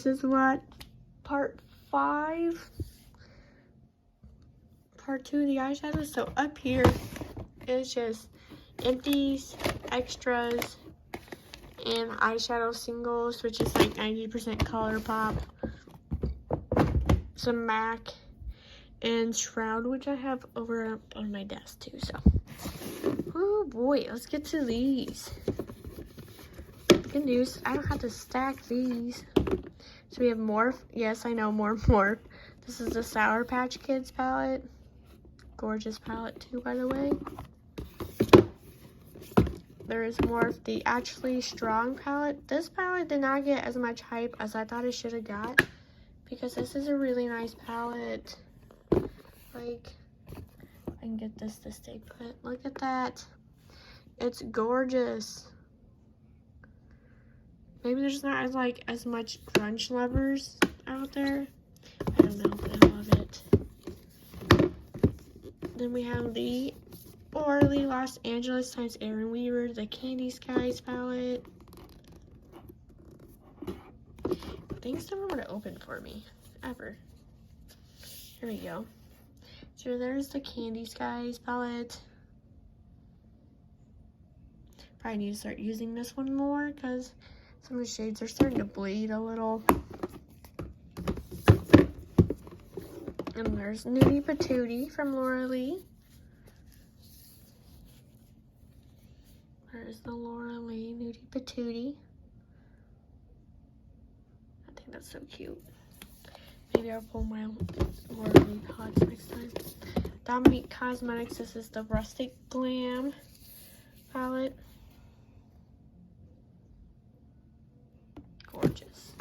this is what part 5, part 2 of the eyeshadow. So up here is just empties, extras, and eyeshadow singles, which is like 90% ColourPop, some MAC, and Shroud, which I have over on my desk too. So, oh boy, let's get to these. Good news, I don't have to stack these. So we have Morph. Yes, I know, Morph. This is the Sour Patch Kids palette. Gorgeous palette too, by the way. There is Morph, the Actually Strong palette. This palette did not get as much hype as I thought it should have got, because this is a really nice palette. Like, I can get this to stay put. Look at that. It's gorgeous. Maybe there's not as much grunge lovers out there. I don't know, but I love it. Then we have the Orly Los Angeles times Aaron Weaver, the Candy Skies palette. Things never want to open for me, ever. Here we go. So there's the Candy Skies palette. Probably need to start using this one more because some of the shades are starting to bleed a little. And there's Nudie Patootie from Laura Lee. There's the Laura Lee Nudie Patootie. I think that's so cute. Maybe I'll pull my Laura Lee palettes next time. Dominique Cosmetics, this is the Rustic Glam palette. Gorgeous.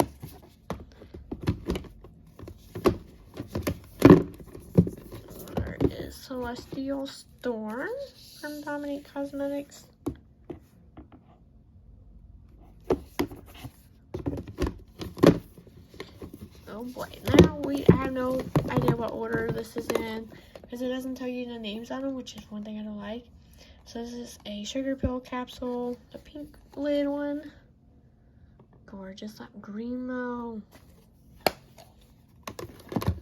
There is Celestial Storm from Dominique Cosmetics. Oh boy, now I have no idea what order this is in because it doesn't tell you the names on them, which is one thing I don't like. So this is a Sugar Pill capsule, the pink lid one. Gorgeous, that green though.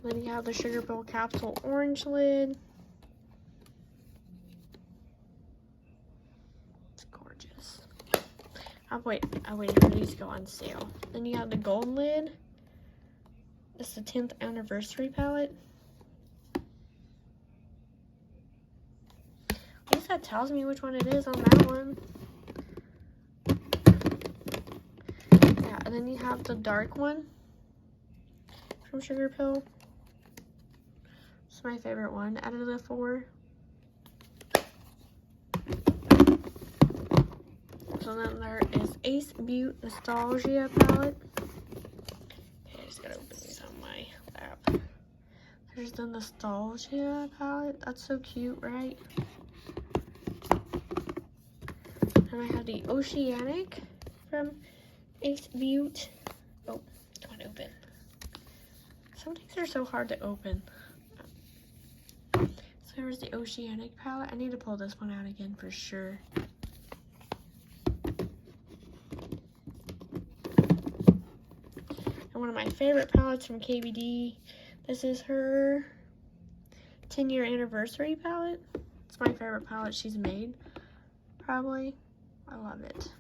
Then you have the Sugar Pill capsule orange lid. It's gorgeous. I'm waiting for these to go on sale. Then you have the gold lid. This is the 10th anniversary palette. At least that tells me which one it is on that one. Yeah, and then you have the dark one from Sugar Pill. It's my favorite one out of the 4. So then there is Ace Butte Nostalgia palette. Okay, I just gotta open these on my lap. There's the Nostalgia palette. That's so cute, right? And I have the Oceanic from Ace Butte. Oh, come on, open. Some things are so hard to open. So there's the Oceanic palette. I need to pull this one out again for sure. And one of my favorite palettes from KBD. This is her 10-year anniversary palette. It's my favorite palette she's made, probably. I love it.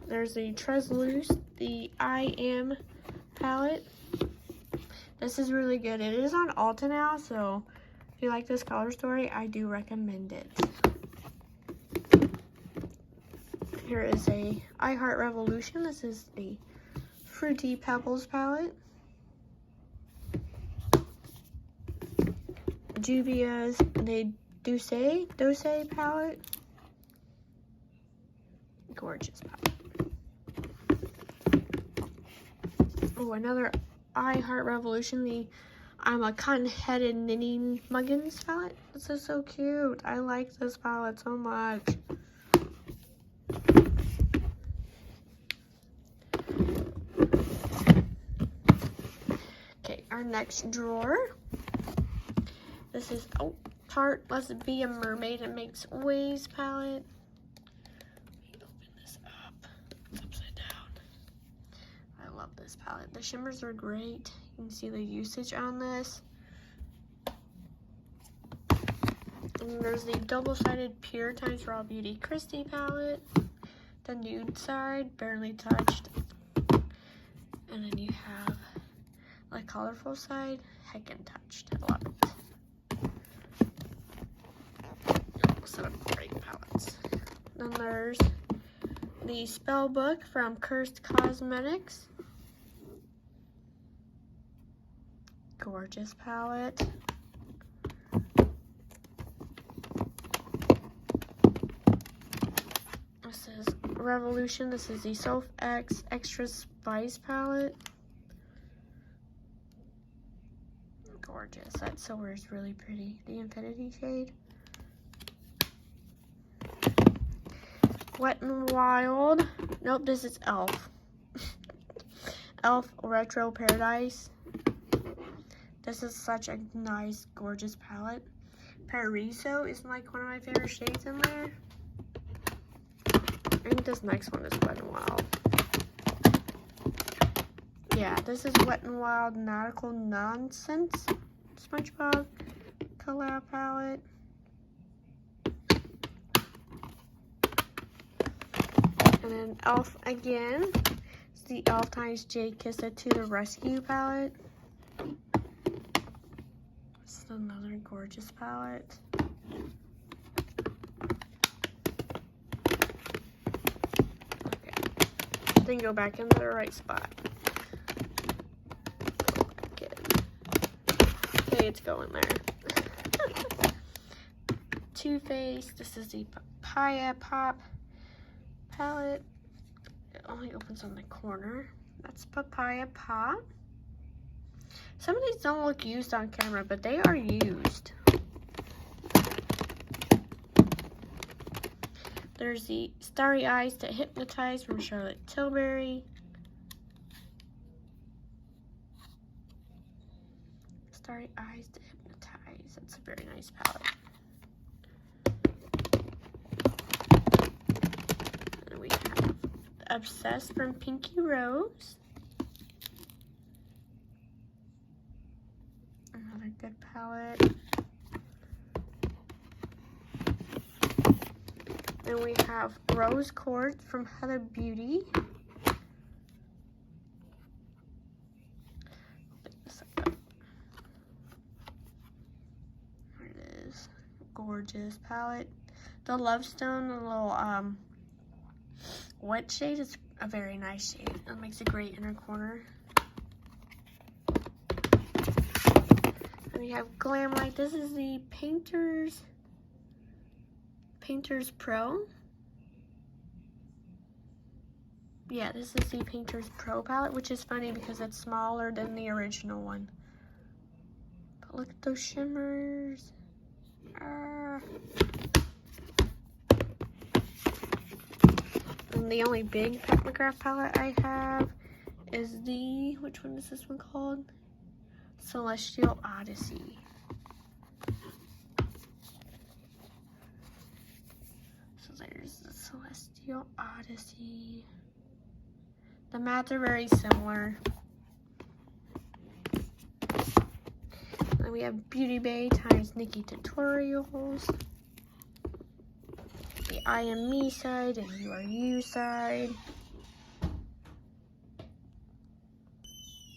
There's the Tresluz, the I Am palette. This is really good. It is on Ulta now, so if you like this color story, I do recommend it. Here is a I Heart Revolution. This is the Fruity Pebbles palette. Juvia's the Decay palette. Gorgeous palette. Oh, another I Heart Revolution, the I'm a Cotton-Headed Knitting Muggins palette. This is so cute. I like this palette so much. Okay, our next drawer. This is Tarte Let's Be a Mermaid and Makes Waves palette. Let me open this up. It's upside down. this palette. The shimmers are great. You can see the usage on this. And there's the double-sided Pure Times Raw Beauty Christie palette. The nude side, barely touched. And then you have the colorful side, heckin' touched. I love it. Set up great palettes. Then there's the spell book from Cursed Cosmetics. Gorgeous palette. This is Revolution. This is the Self X Extra Spice palette. Gorgeous. That silver is really pretty. The Infinity shade. Wet n Wild. Nope, this is Elf. Elf Retro Paradise. This is such a nice, gorgeous palette. Paraiso is like one of my favorite shades in there. I think this next one is Wet n Wild. Yeah, this is Wet n Wild Nautical Nonsense SpongeBob collab palette. And then Elf again. It's the Elf times Jade Kiss It to the Rescue palette. This is another gorgeous palette. Okay. Then go back into the right spot. Okay, it's going there. Too Faced. This is the Papaya Pop Palette. It only opens on the corner. That's Papaya Pop. Some of these don't look used on camera, but they are used. There's the Starry Eyes to Hypnotize from Charlotte Tilbury. Starry Eyes to Hypnotize. That's a very nice palette. And we have Obsessed from Pinky Rose. Another good palette. Then we have Rose Quartz from Heather Beauty. There it is. Gorgeous palette. The Lovestone, a little wet shade, is a very nice shade. It makes a great inner corner. And we have Glam Light. This is the Painter's Pro. Yeah, this is the Painter's Pro palette, which is funny because it's smaller than the original one. But look at those shimmers. And the only big Pat McGrath palette I have is the, which one is this one called? Celestial Odyssey. So there's the Celestial Odyssey. The mats are very similar. Then we have Beauty Bay times Nikki Tutorials. The I Am Me side and You Are You side.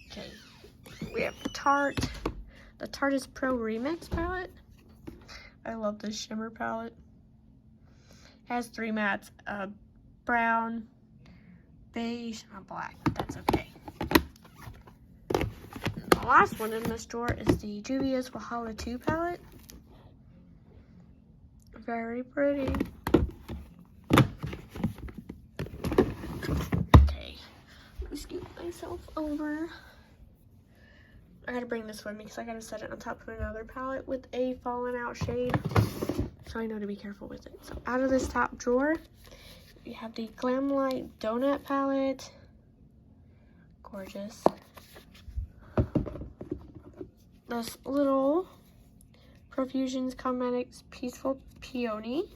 Okay. We have the Tarteist Pro Remix palette. I love this shimmer palette. It has 3 mattes, a brown, beige, and a black, but that's okay. And the last one in this drawer is the Juvia's Valhalla 2 palette. Very pretty. Okay, let me scoot myself over. I gotta bring this with me because I gotta set it on top of another palette with a fallen out shade. So I know to be careful with it. So out of this top drawer, we have the Glam Light Donut palette. Gorgeous. This little Profusions Cosmetics Peaceful Peony.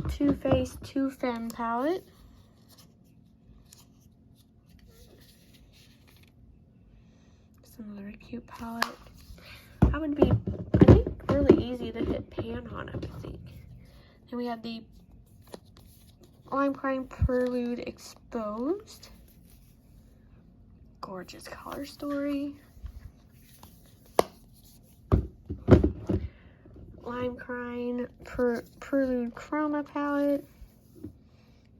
Too Faced Too Femme palette. It's another cute palette. That would be, I think, really easy to hit pan on it, I think. Then we have the Lime Crime Prelude Exposed. Gorgeous color story. Lime Crime Prelude Chroma palette.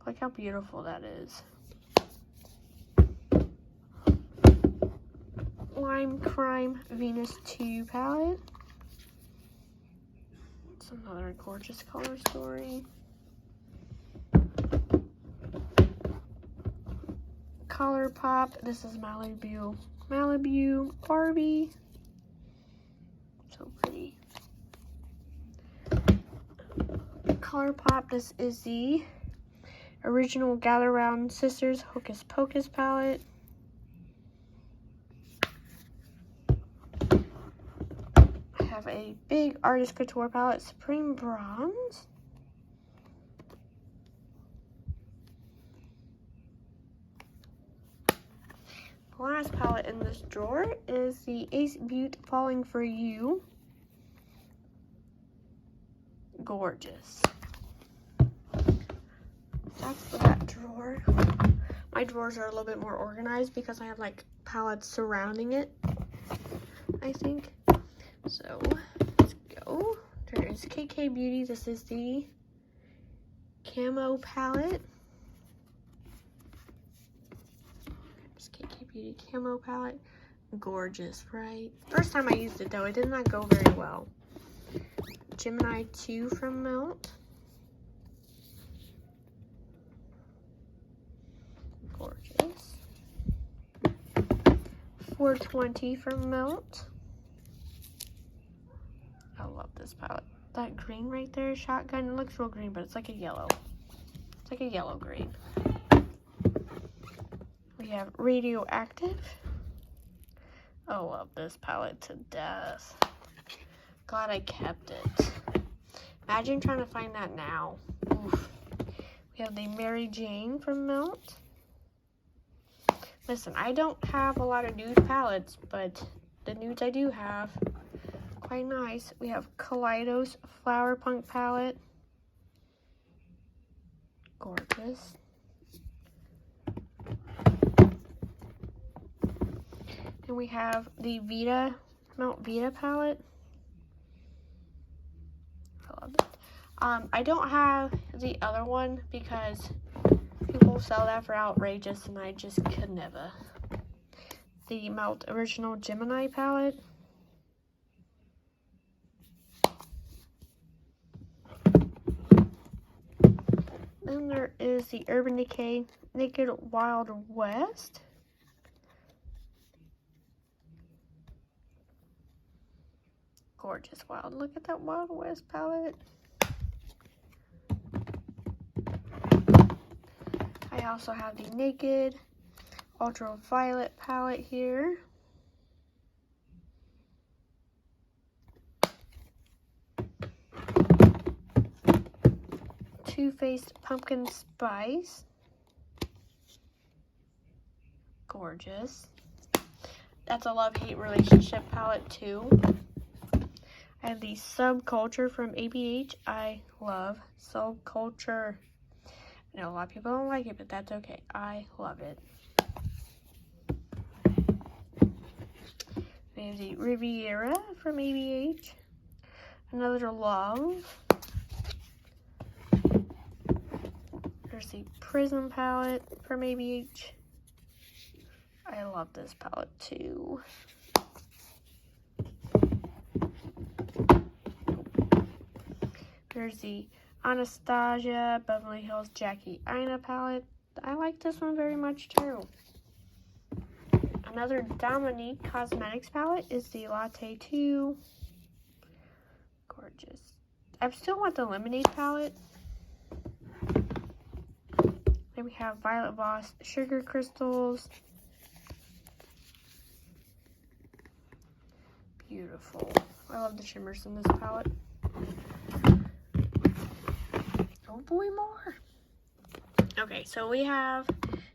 Look how beautiful that is. Lime Crime Venus 2 palette. It's another gorgeous color story. Color Pop. This is Malibu Barbie. So pretty. Color Pop. This is the original Gather Round Sisters Hocus Pocus palette. I have a big Artist Couture palette, Supreme Bronze. The last palette in this drawer is the Ace Beauty Falling For You. Gorgeous. That's that drawer. My drawers are a little bit more organized because I have like palettes surrounding it, I think. So let's go. There's KK Beauty. This is the Camo Palette. There's KK Beauty Camo Palette. Gorgeous, right? First time I used it though, it did not go very well. Gemini 2 from Melt. Gorgeous. 420 from Melt. I love this palette. That green right there, Shotgun, it looks real green, but it's like a yellow. It's like a yellow green. We have Radioactive. I love this palette to death. Glad I kept it. Imagine trying to find that now. Oof. We have the Mary Jane from Melt. Listen, I don't have a lot of nude palettes, but the nudes I do have, quite nice. We have Kaleidos Flower Punk palette. Gorgeous. And we have the Melt Vita palette. I love it. I don't have the other one because people sell that for outrageous and I just could never. The Melt Original Gemini palette. Then there is the Urban Decay Naked Wild West. Gorgeous Wild. Look at that Wild West palette. I also have the Naked Ultraviolet palette here. Too Faced Pumpkin Spice. Gorgeous. That's a love-hate relationship palette too. I have the Subculture from ABH. I love Subculture. I know a lot of people don't like it, but that's okay. I love it. We have the Riviera from ABH. Another Love. There's the Prism palette from ABH. I love this palette too. There's the Anastasia Beverly Hills Jackie Aina palette. I like this one very much too. Another Dominique Cosmetics palette is the Latte 2. Gorgeous. I still want the Lemonade palette. Then we have Violet Voss Sugar Crystals. Beautiful. I love the shimmers in this palette. Oh boy, more. Okay, so we have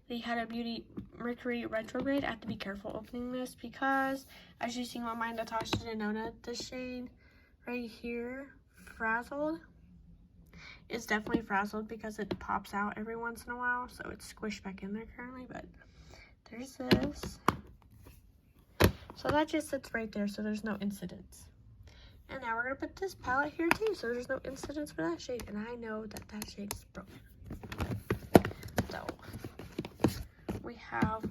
the Huda Beauty Mercury Retrograde. I have to be careful opening this because, as you see on my Natasha Denona, the shade right here, Frazzled, is definitely frazzled because it pops out every once in a while, so it's squished back in there currently, but there's this. So that just sits right there, so there's no incidence. And now we're going to put this palette here too, so there's no incidence for that shade, and I know that that shade is broken. So, we have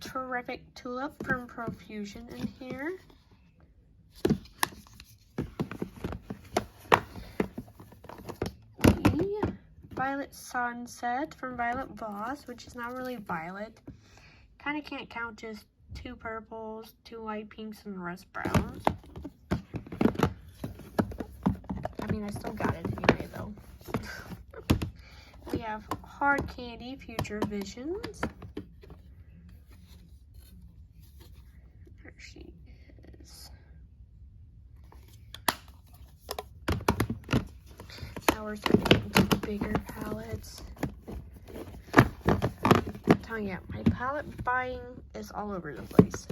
Terrific Tulip from Profusion in here. The Violet Sunset from Violet Voss, which is not really violet. Kind of can't count just 2 purples, 2 light pinks, and the rest browns. I mean, I still got it anyway, though. We have Hard Candy Future Visions. There she is. Now we're starting into bigger palettes. I'm telling you, my palette buying is all over the place.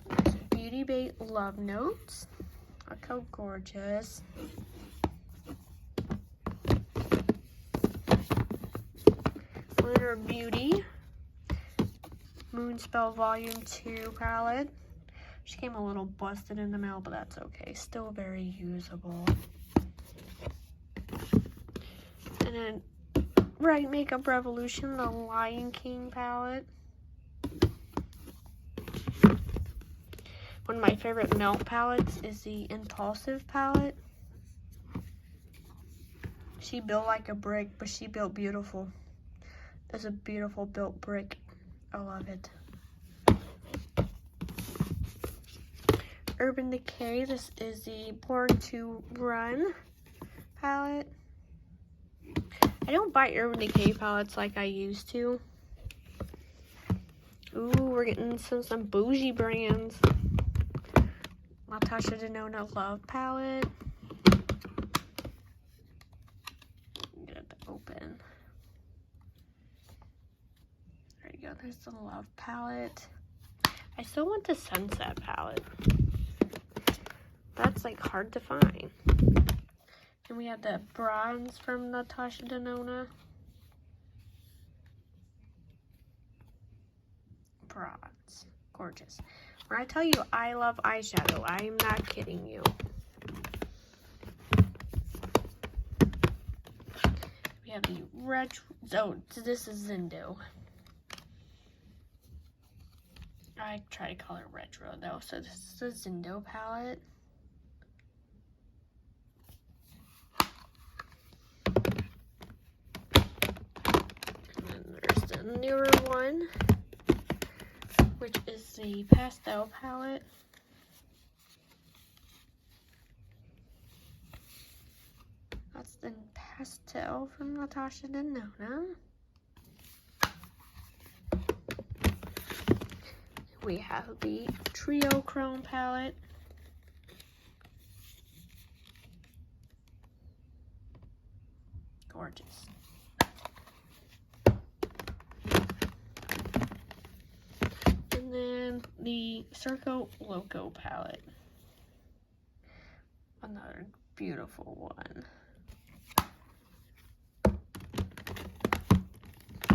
There's Beauty Bait Love Notes. Look how gorgeous. Glitter Beauty Moonspell Volume 2 palette. She came a little busted in the mail, but that's okay. Still very usable. And then Bright Makeup Revolution, the Lion King palette. One of my favorite melt palettes is the Impulsive palette. She built like a brick, but she built beautiful. That's a beautiful built brick. I love it. Urban Decay, this is the Born to Run palette. I don't buy Urban Decay palettes like I used to. Ooh, we're getting some bougie brands. Natasha Denona Love palette. Get it to open. There you go. There's the Love palette. I still want the Sunset palette. That's like hard to find. And we have the Bronze from Natasha Denona. Bronze. Gorgeous. When I tell you I love eyeshadow, I'm not kidding you. We have the retro. Oh, this is Zindo. I try to call it retro though. So this is the Zindo palette. And then there's the newer one, which is the Pastel palette. That's the Pastel from Natasha Denona. We have the Trio Chrome palette. Gorgeous. And then the Circo Loco palette. Another beautiful one.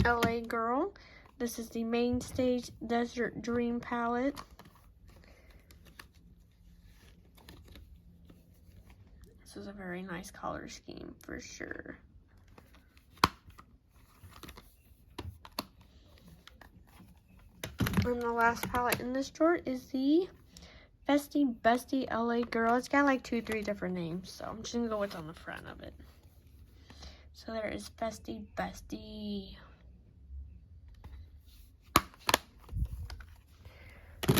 LA Girl. This is the Main Stage Desert Dream palette. This is a very nice color scheme for sure. And the last palette in this drawer is the Festy Bestie LA Girl. It's got like 2-3 different names, so I'm just gonna go what's on the front of it. So there is Festy Bestie.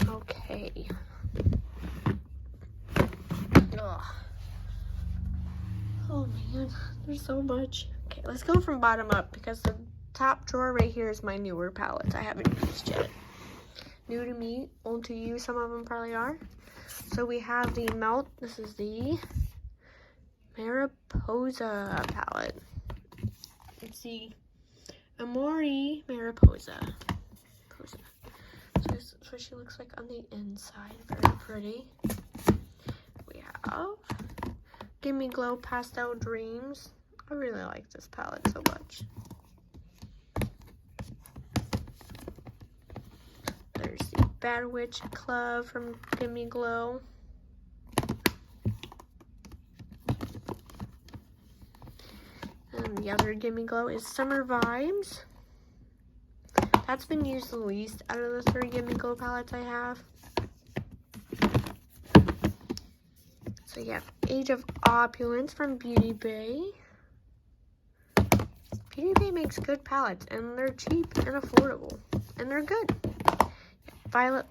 Okay. Ugh. Oh man, there's so much. Okay, let's go from bottom up because the top drawer right here is my newer palettes I haven't used yet. New to me, old to you, some of them probably are. So we have the Melt. This is the Mariposa palette. It's the Amori Mariposa. So this is what she looks like on the inside. Very pretty. We have Gimme Glow Pastel Dreams. I really like this palette so much. There's the Bad Witch Club from Gimme Glow. And the other Gimme Glow is Summer Vibes. That's been used the least out of the 3 Gimme Glow palettes I have. So you have Age of Opulence from Beauty Bay. Beauty Bay makes good palettes, and they're cheap and affordable, and they're good. Violet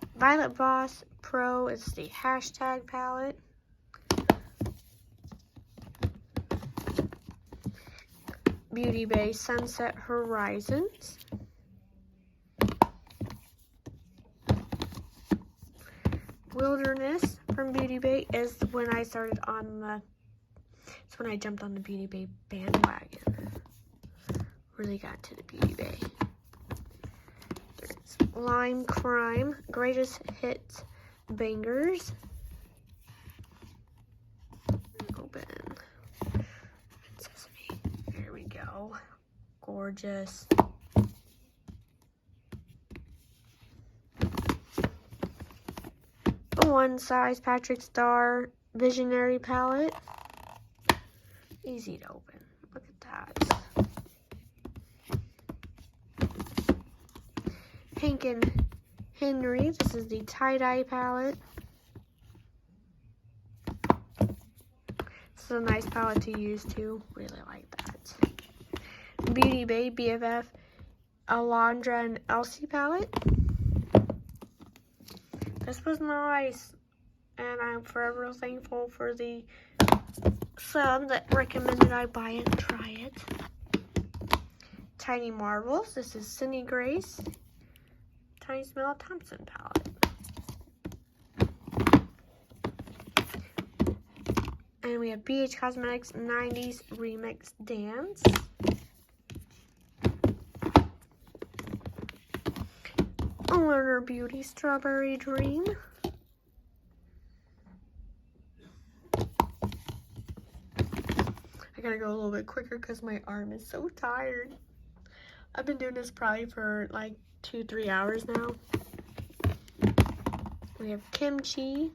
Boss Pro is the hashtag palette. Beauty Bay Sunset Horizons. Wilderness from Beauty Bay is when I started on the, it's when I jumped on the Beauty Bay bandwagon. Really got to the Beauty Bay. There's Lime Crime, Greatest Hits Bangers. Open. Sesame. There we go. Gorgeous. One Size Patrick Star Visionary Palette. Easy to open. Look at that. Hank and Henry. This is the tie-dye palette. This is a nice palette to use too. Really like that. Beauty Bay BFF Alondra and Elsie palette. This was nice, and I'm forever thankful for the sub that recommended I buy it and try it. Tiny Marvels. This is Cindy Grace. Tiny Smell Thompson palette. And we have BH Cosmetics 90s Remix Dance. Learner Beauty Strawberry Dream. I gotta go a little bit quicker because my arm is so tired. I've been doing this probably for like 2-3 hours now. We have Kimchi.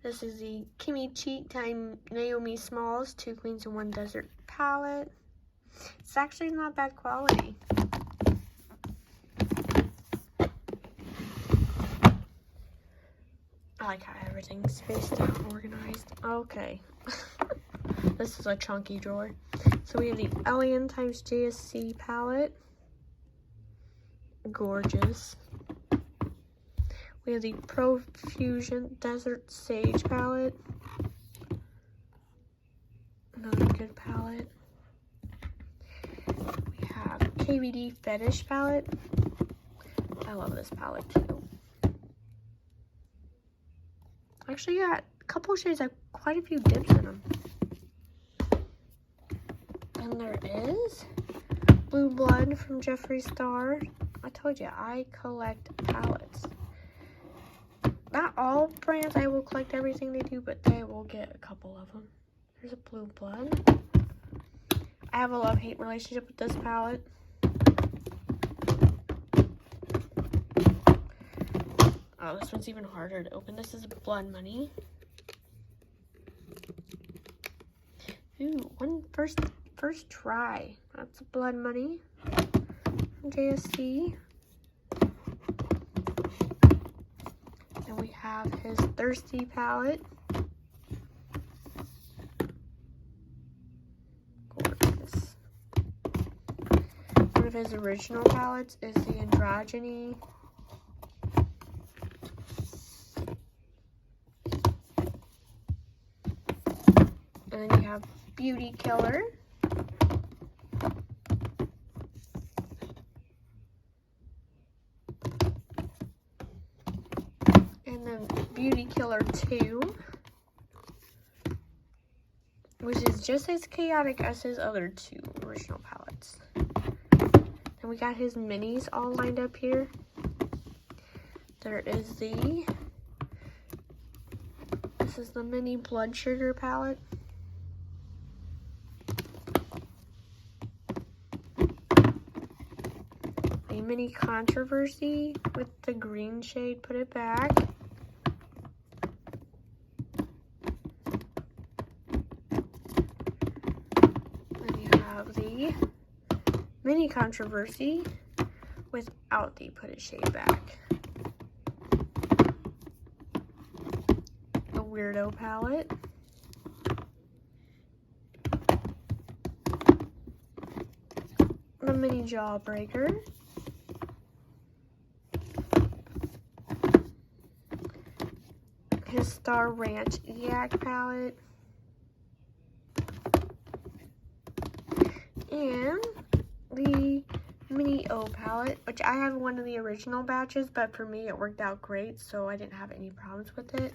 This is the Kimmy Cheek Time Naomi Smalls 2 Queens in 1 Desert palette. It's actually not bad quality. I like how everything's spaced out and organized. Okay. This is a chunky drawer. So we have the Alien times JSC palette. Gorgeous. We have the Profusion Desert Sage palette. Another good palette. We have KVD Fetish palette. I love this palette too. Actually got a couple of shades, quite a few dips in them. And there is Blue Blood from Jeffree Star. I told you, I collect palettes. Not all brands I will collect everything they do, but I will get a couple of them. There's a Blue Blood. I have a love-hate relationship with this palette. Oh, this one's even harder to open. This is Blood Money. Ooh, first try. That's Blood Money from JSC. And we have his Thirsty palette. Gorgeous. One of his original palettes is the Androgyny. And then you have Beauty Killer. And then Beauty Killer 2. Which is just as chaotic as his other 2 original palettes. Then And we got his minis all lined up here. There is this is the mini blood sugar palette. A mini controversy with the green shade, put it back. Then you have the mini controversy without the put it shade back. The weirdo palette. The mini jawbreaker. His Star Ranch Yak palette. And the mini O palette, which I have one of the original batches, but for me it worked out great, so I didn't have any problems with it.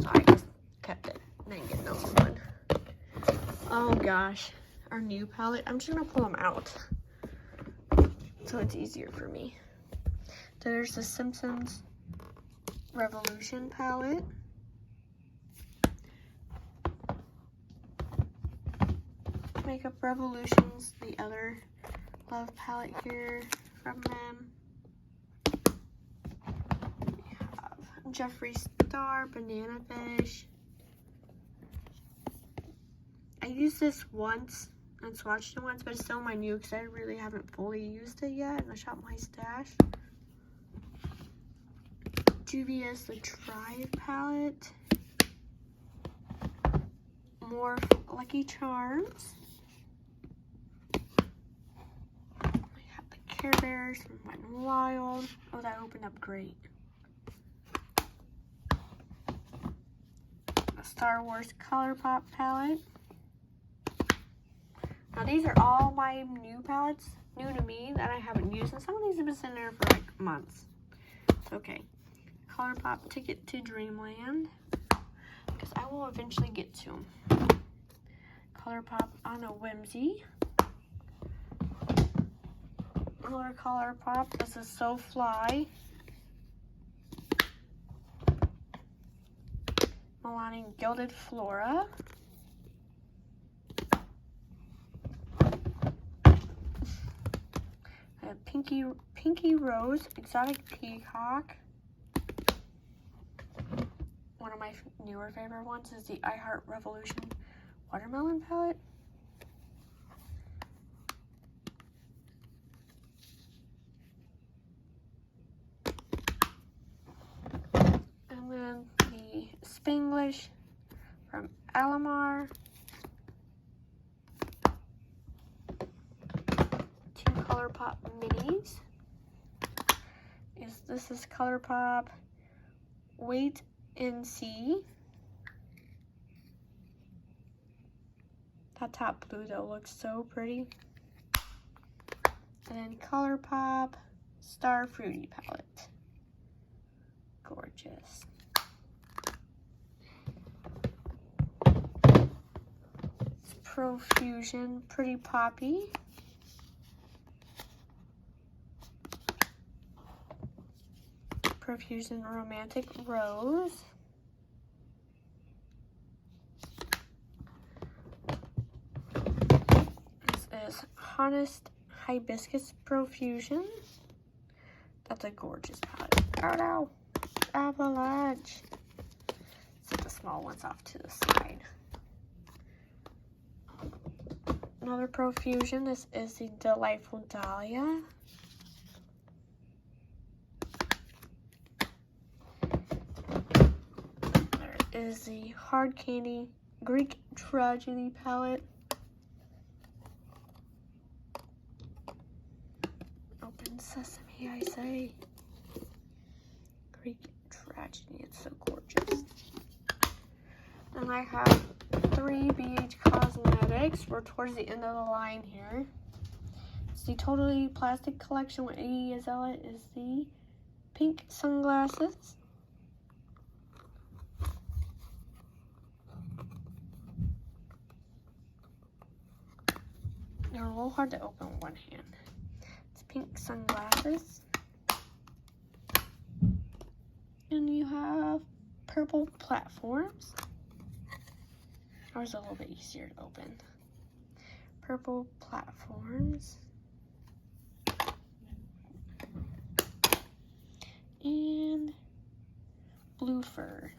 So I just kept it and didn't get another one. Oh gosh, our new palette. I'm just gonna pull them out so it's easier for me. There's the Simpsons Revolution palette. Makeup Revolutions, the other love palette here from them. We have Jeffree Star Banana Fish. I used this once and swatched it once, but it's still my new because I really haven't fully used it yet in the Shop My Stash. Juvia's The Tribe palette. More Lucky Charms. We have the Care Bears from Wet n Wild. Oh, that opened up great. A Star Wars Color Pop palette. Now these are all my new palettes, new to me, that I haven't used, and some of these have been sitting there for like months. It's okay. Color Pop Ticket to Dreamland, because I will eventually get to them. Color Pop on a Whimsy. Another Color Pop. This is So Fly. Milani Gilded Flora. Pinky Rose Exotic Peacock. One of my newer favorite ones is the I Heart Revolution Watermelon palette. And then the Spanglish from Alamar. Two Color Pop minis. This is Color Pop Wait and See. That top blue though looks so pretty. And then Color Pop Star Fruity palette. Gorgeous. It's Profusion Pretty Poppy. Profusion Romantic Rose. This is Honest Hibiscus Profusion. That's a gorgeous palette. Oh no! Avalanche. Set the small ones off to the side. Another Profusion. This is the Delightful Dahlia. Is the Hard Candy Greek Tragedy palette. Open sesame, I say. Greek Tragedy, it's so gorgeous. And I have 3 BH Cosmetics. We're towards the end of the line here. It's the Totally Plastic Collection with Iggy Azalea is the pink sunglasses. They're a little hard to open with one hand. pink sunglasses. And you have purple platforms. Ours a little bit easier to open. Purple platforms. And blue fur.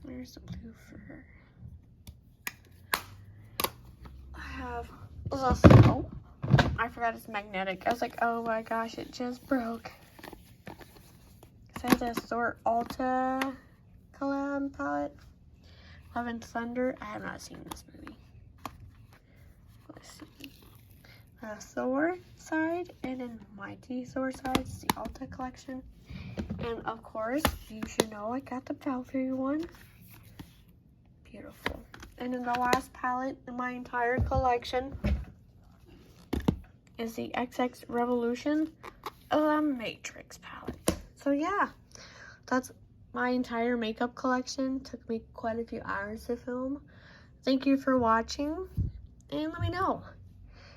There's the blue fur. I have also, oh, I forgot it's magnetic. I was like, oh my gosh, it just broke. It says a Sort Ulta Camo Palette. Love and Thunder. I have not seen this movie. Let's see. The Thor side and then Mighty Thor side is the Ulta collection. And of course, you should know I got the Valkyrie one. Beautiful. And then the last palette in my entire collection is the XX Revolution Matrix palette. So yeah, that's my entire makeup collection. Took me quite a few hours to film. Thank you for watching, and let me know.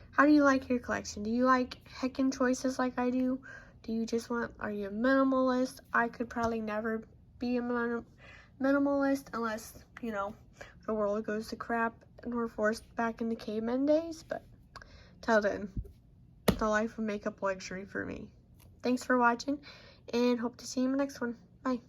How do you like your collection? Do you like heckin' choices like I do? Do you just want, are you a minimalist? I could probably never be a minimalist unless, you know, the world goes to crap and we're forced back into caveman days. But till then, the life of makeup luxury for me. Thanks for watching, and hope to see you in the next one. Bye.